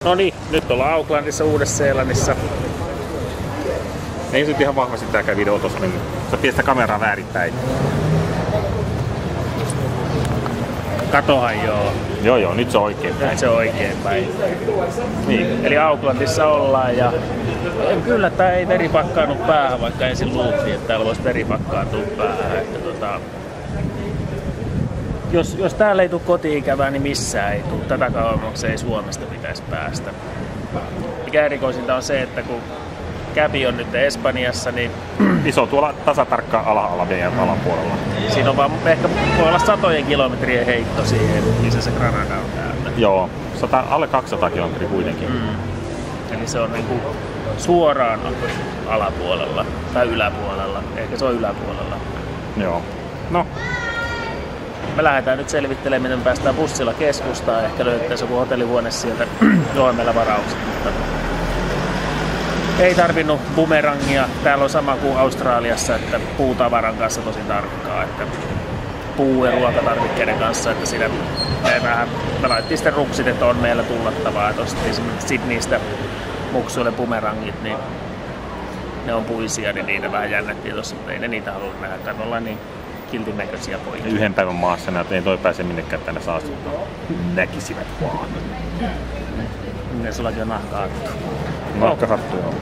No niin, nyt ollaan Aucklandissa, Uudessa-Seelannissa. Ei nyt ihan vahvasti tääkään video tossa mennyt. Sä pidät sitä kameraa väärinpäin. Katohan joo. Joo, nyt se on oikein päin. Nyt se on oikein päin. Niin. Eli Aucklandissa ollaan ja kyllä tää ei veri pakkaannut päähän, vaikka ensin luultiin, että täällä voisi veri pakkaantua päähän. Että jos täällä ei tule koti-ikävää, niin missään ei tule. Tätä kauemmaksi ei Suomesta pitäisi päästä. Mikä erikoisinta on se, että kun Käpi on nyt Espanjassa, niin Iso tuolla tasatarkkaan alhaalla meidän alapuolella. siinä on vaan ehkä voi olla satojen kilometrien heitto siihen, missä se Granada on täältä. Joo, alle 200 kilometriä kuitenkin. Eli se on niinku suoraan alapuolella tai yläpuolella. Ehkä se on yläpuolella. Joo. No. Me lähdetään nyt selvittelemään, miten me päästään bussilla keskustaan. Ehkä löytäisi joku hotellihuone sieltä, johon meillä varaukset. Mutta ei tarvinnut bumerangia. Täällä on sama kuin Australiassa, että puutavaran kanssa tosi tarkkaa. Että puu- ja ruokatarvikkeiden kanssa. Että siinä me laitettiin sitten ruksit, että on meillä tullattavaa. Ostettiin Sydneystä muksuille bumerangit, niin ne on puisia, niin niitä vähän jännättiin tuossa, mutta ei ne niitä halunnut nähdä. Me ollaan niin kiltin näköisiä poikia. Yhden päivän maassa näet, ei toi pääse minnekään tänne saastuttaa. Näkisivät vaan. Ne sullakin on nahka-hattu. Nahka-hattu, joo.